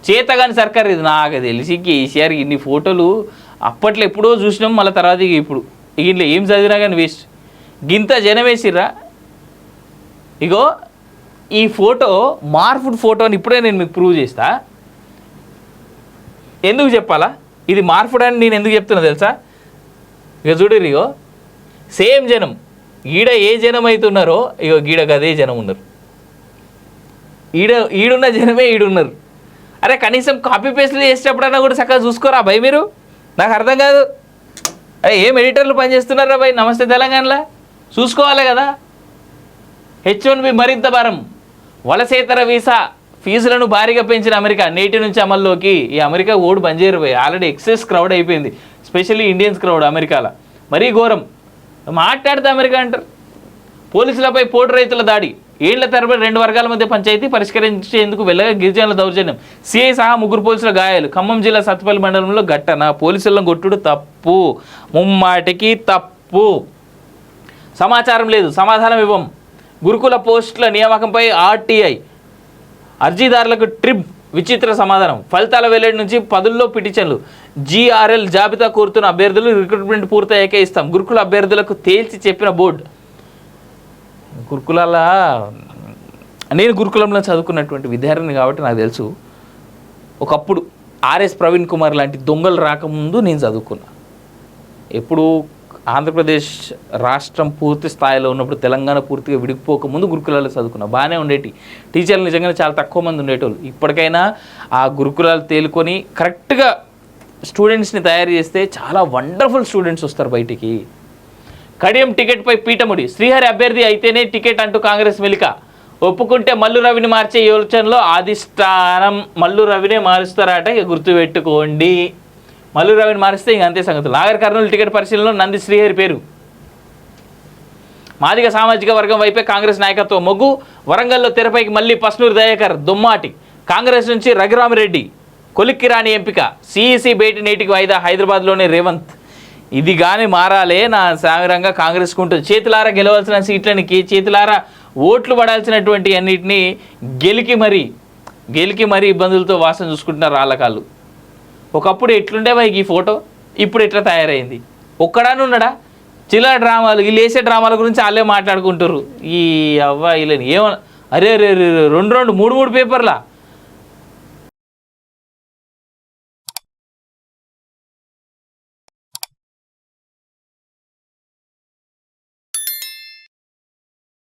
చేతగాని సర్కార్ ఇది. నాకు తెలిసి కేసీఆర్ ఇన్ని ఫోటోలు అప్పట్లో ఎప్పుడో చూసినాం, మళ్ళీ తర్వాత ఇప్పుడు ఇంట్లో ఏం చదివినా కానీ వేస్ట్. గింత జనం వేసిర్రా. ఇగో ఈ ఫోటో మార్ఫుడ్ ఫోటో అని ఇప్పుడే నేను మీకు ప్రూవ్ చేస్తా. ఎందుకు చెప్పాలా ఇది మార్ఫుడ్ అని నేను ఎందుకు చెప్తున్నా తెలుసా? ఇక చూడరు, ఇగో సేమ్ జనం, ఈడ ఏ జనం అవుతున్నారో ఇగో గీడకు అదే జనం ఉన్నారు. ఈడున్న జనమే ఈడున్నారు. అరే కనీసం కాపీ పేస్ట్లు చేసేటప్పుడన్నా కూడా చక్కగా చూసుకోరా భయ్ మీరు. నాకు అర్థం కాదు, అరే ఏం ఎడిటర్లు పనిచేస్తున్నారా భయ్ నమస్తే తెలంగాణలో, చూసుకోవాలి కదా. H1B మరింత భారం. వలసేతర వీసా ఫీజులను భారీగా పెంచిన అమెరికా నేటి నుంచి అమల్లోకి. ఈ అమెరికా ఓడు బంద్ చేయరు భయ్, ఆల్రెడీ ఎక్సెస్ క్రౌడ్ అయిపోయింది, స్పెషల్లీ ఇండియన్స్ క్రౌడ్ అమెరికాలో మరీ ఘోరం. మాట్లాడితే అమెరికా అంటారు. పోలీసులపై పోటు రైతుల దాడి, ఏళ్ల తరబడి 2 వర్గాల మధ్య పంచాయతీ పరిష్కరించేందుకు వెళ్ళగా గిరిజనుల దౌర్జన్యం, సిఐ సహా 3 పోలీసుల గాయాలు. ఖమ్మం జిల్లా సత్తుపల్లి మండలంలో ఘటన. పోలీసులను కొట్టుడు తప్పు, ముమ్మాటికి తప్పు. సమాచారం లేదు, సమాధానం ఇవ్వం. గురుకుల పోస్టుల నియామకంపై ఆర్టీఐ అర్జీదారులకు ట్రిప్ విచిత్ర సమాధానం. ఫలితాల వెల్లడి నుంచి 10ల్లో పిటిషన్లు. జీఆర్ఎల్ జాబితా కోరుతున్న అభ్యర్థులు రిక్రూట్మెంట్ పూర్తయ్యాకే ఇస్తాం. గురుకుల అభ్యర్థులకు తేల్చి చెప్పిన బోర్డు. గురుకులాల నేను గురుకులంలో చదువుకున్నటువంటి విద్యార్థిని కాబట్టి నాకు తెలుసు. ఒకప్పుడు ఆర్ఎస్ ప్రవీణ్ కుమార్ లాంటి దొంగలు రాకముందు నేను చదువుకున్నా. ఎప్పుడు ఆంధ్రప్రదేశ్ రాష్ట్రం పూర్తి స్థాయిలో ఉన్నప్పుడు, తెలంగాణ పూర్తిగా విడిపోకముందు గురుకులాల్లో చదువుకున్నా. బాగానే ఉండేటి టీచర్లు, నిజంగానే చాలా తక్కువ మంది ఉండేటోళ్ళు. ఇప్పటికైనా ఆ గురుకులాలు తేలుకొని కరెక్ట్గా స్టూడెంట్స్ని తయారు చేస్తే చాలా వండర్ఫుల్ స్టూడెంట్స్ వస్తారు బయటికి. కడియం టికెట్పై పీఠముడి. శ్రీహరి అభ్యర్థి అయితేనే టికెట్ అంటూ కాంగ్రెస్ మెలిక. ఒప్పుకుంటే మల్లు రవిని మార్చే యోచనలో అధిష్టానం. మల్లు రవినే మారుస్తారట, ఇక గుర్తుపెట్టుకోండి. మల్లు రవిని మారిస్తే ఇంక అంతే సంగతులు. నాగర్ కర్నూలు టికెట్ పరిశీలనలో నంది శ్రీహరి పేరు. మాదిగ సామాజిక వర్గం వైపే కాంగ్రెస్ నాయకత్వం మొగ్గు. వరంగల్లో తెరపైకి మళ్ళీ పస్నూరు దయాకర్ దుమ్మాటి. కాంగ్రెస్ నుంచి రఘురామిరెడ్డి కొలిక్కిరాని ఎంపిక. సిఈసి భేటీ నేటికి వాయిదా. హైదరాబాద్లోనే రేవంత్. ఇది కానీ మారాలే నా సామిరంగా కాంగ్రెస్కు ఉంటుంది. చేతులారా గెలవాల్సిన సీట్లనికి, చేతులారా ఓట్లు పడాల్సినటువంటి అన్నిటినీ గెలికి మరీ ఇబ్బందులతో వాసన చూసుకుంటున్నారు రాళ్ళకాళ్ళు. ఒకప్పుడు ఎట్లుండేవా ఈ ఫోటో, ఇప్పుడు ఎట్లా తయారైంది? ఒక్కడాను ఉన్నాడా? చిల్లర డ్రామాలు, వీళ్ళు వేసే డ్రామాల గురించి వాళ్ళే మాట్లాడుకుంటారు. ఈ అవ్వ వీళ్ళని ఏమన్నా అరే 2 3 పేపర్లా